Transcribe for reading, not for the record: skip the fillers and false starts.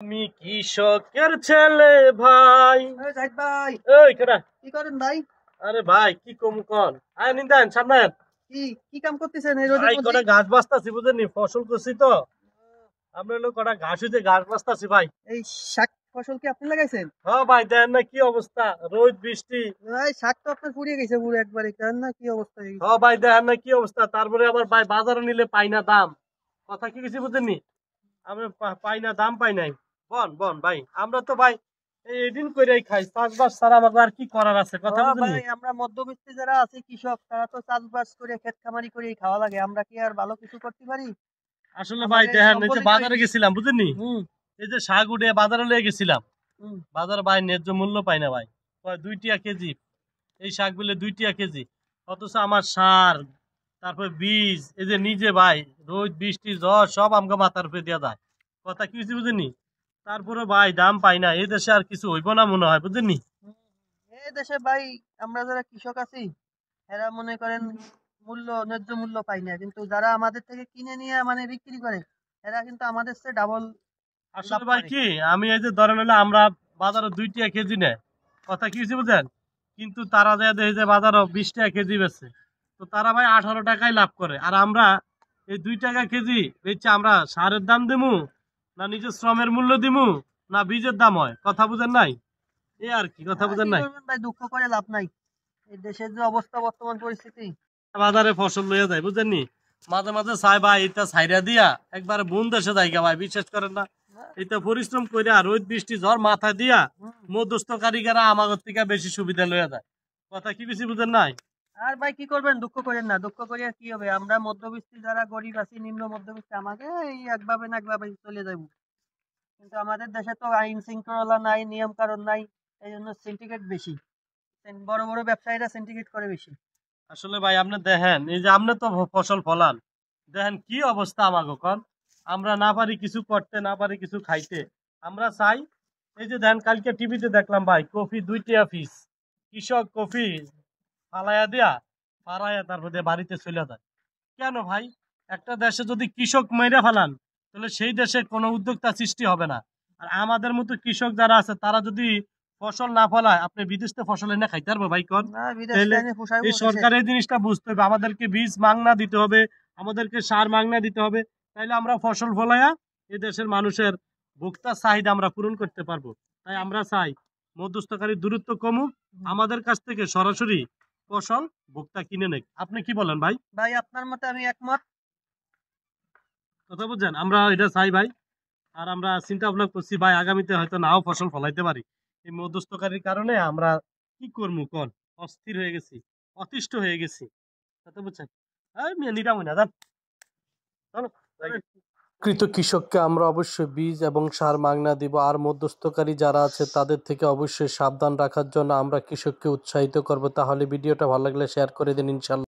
আমি কৃষকের ছেলে ভাই। জাহিদ ভাই, এই কেডা? কি করেন ভাই? আরে ভাই কি কম কন আয় নিন্দান সামনে কি কি কাম করতেছেন এই রোদের ভাই, মধ্যে? কটা গাছ বাস্তাছি বুঝেননি, ফসল করছি তো আমরা লোক কটা ঘাস হইতে গাছ বাস্তাছি ভাই। এই শাক ফসল কি আপনি লাগাইছেন? হ্যাঁ ভাই, দেখেন না কি অবস্থা, রোদ বৃষ্টি। ভাই শাক তো আপনার পুড়িয়ে গেছে পুরো একবারে, কেন না কি অবস্থা হয়ে গেছে? হ্যাঁ ভাই, দেখেন না কি অবস্থা। তারপরে আবার ভাই বাজারে নিলে পাই না দাম। কথা কি কিছু বুঝেননি, আমরা পাই না দাম, পাই নাই। বন বন ভাই, আমরা তো ভাই এদিন কইরাই খাই, চাষবাস ছাড়া আমাদের আর কি করার আছে, কথা বুঝেননি। ভাই আমরা মধ্যবিত্ত যারা আছি কৃষক, তারা তো চাষবাস করে ক্ষেত খামারি করেই খাওয়া লাগে, আমরা কি আর ভালো কিছু করতে পারি? আসলে ভাই আমাদের দেখেন, এই যে সম্বলই তো বাজারে গেছিলাম বুঝেননি, হুম এই যে শাক উঠে বাজারে লিয়ে গেছিলাম, হুম। বাজার ভাই ন্যায্য মূল্য পাই না ভাই। কয় 2 টাকা কেজি, এই শাকগুলো 2 টাকা কেজি। অথচ আমার সার, তারপর বীজ, এই যে নিজে ভাই রোদ বৃষ্টি ঝড় সব আমাকে মাথার উপরে দেওয়া যায়। কথা কি বুঝেনি, তারপরে ভাই দাম পাই না। এই দেশে আর কিছু হইব না মনে হয়, বুঝেননি। হুম। এই দেশে ভাই আমরা যারা কৃষক আছি, এরা মনে করেন ন্যায্য মূল্য পাই না, কিন্তু যারা আমাদের থেকে কিনে নিয়ে মানে বিক্রি করে, এরা কিন্তু আমাদের চেয়ে ডাবল আসলে লাভ ভাই করে। কি, আমি এই যে ধরেন হলো আমরা বাজারে 2 টাকা কেজি নেয়, কথা কি বুঝেন, কিন্তু তারা যায় দেখে যে বাজারে 20 টাকা কেজি বেচছে, তো তারা ভাই 18 টাকায় লাভ করে। আর আমরা এই 2 টাকা কেজি বেচে আমরা সারের দাম দিমু, না নিজের শ্রমের মূল্য দিমু, না বীজের দাম হয়, কথা বুঝেন নাই। এই আর কি, কথা বুঝেন কি নাই। করবেন ভাই, দুঃখ করে লাভ নাই। এই দেশের যে অবস্থা, বর্তমান পরিস্থিতি। বাজারে ফসল লইয়া যায় বুঝেননি, মাঝে মাঝে চাই ভাই এটা ছাইরা দিয়া একবার বোন দেশে জায়গা ভাই, বিশ্বাস করেন না। এটা পরিশ্রম করে রোদ বৃষ্টি ঝড় মাথা দিয়া হুম। মধ্যস্থ কারিগরা আমাদের থেকে বেশি সুবিধা লইয়া যায়, কথা কি বেশি বুঝেন নাই। আর ভাই কি করবেন, দুঃখ করেন না, দুঃখ করে আর কি হবে? আমরা মধ্যবিত্ত যারা গরিব আছি, নিম্ন মধ্যবিত্ত, আমাকে এই একভাবে না একভাবে চলে যাবো। কিন্তু আমাদের দেশে তো আইন শৃঙ্খলা নাই, নিয়ম কানুন নাই, এই জন্য সিন্ডিকেট বেশি। বড় বড় ব্যবসায়ীরা সিন্ডিকেট করে বেশি। আসলে ভাই আপনি দেখেন, এই যে আপনি তো ফসল ফলান, দেখেন কি অবস্থা আমাকে কন। আমরা না পারি কিছু করতে, না পারি কিছু খাইতে, আমরা চাই। এই যে দেখেন কালকে টিভিতে দেখলাম ভাই, কফি 2 টাকা পিস, কৃষক কফি ফালাইয়া দিয়া ফালাইয়া তারপরে বাড়িতে চলে যায়। কেন ভাই, একটা দেশে যদি কৃষক মেরে ফেলান, তাহলে সেই দেশে কোনো উদ্যোক্তা সৃষ্টি হবে না। আর আমাদের মতো কৃষক যারা আছে, তারা যদি ফসল না ফলায়, আপনি বিদেশ থেকে ফসল এনে খাইতে পারবো ভাই কন? না, বিদেশ তাহলে লাইনে পোষাইবো এই দেশে? সরকার এই জিনিসটা বুঝতে হবে, আমাদেরকে বীজ মাংনা দিতে হবে, আমাদেরকে সার মাংনা দিতে হবে। তাইলে আমরা ফসল ফলাইয়া এই দেশের মানুষের ভোক্তার চাহিদা আমরা পূরণ করতে পারবো। তাই আমরা চাই মধ্যস্থকারী দূরত্ব কমুক, আমাদের কাছ থেকে সরাসরি ফসল ভোক্তা কিনে নেক। আপনি কি বলেন ভাই? ভাই আপনার মতে আমি একমত। কথা বুঝছেন, আমরা এটা চাই ভাই। আর আমরা চিন্তা ভাবনা করছি ভাই, আগামীতে হয়তো নাও ফসল ফলাইতে পারি। এই মধ্যস্থকারীর কারণে আমরা কি করবো কোন, অস্থির হয়ে গেছি, অতিষ্ঠ হয়ে গেছি, কথা বুঝছেন। এই মিয়া নিরামই না জান, চলো যাই। কৃত কৃষককে আমরা অবশ্যই বীজ এবং সার মাগনা দিব, আর মধ্যস্থকারী যারা আছে তাদের থেকে অবশ্যই সাবধান রাখার জন্য আমরা কৃষককে উৎসাহিত করব। তাহলে ভিডিওটা ভালো লাগলে শেয়ার করে দিন ইনশাল্লাহ।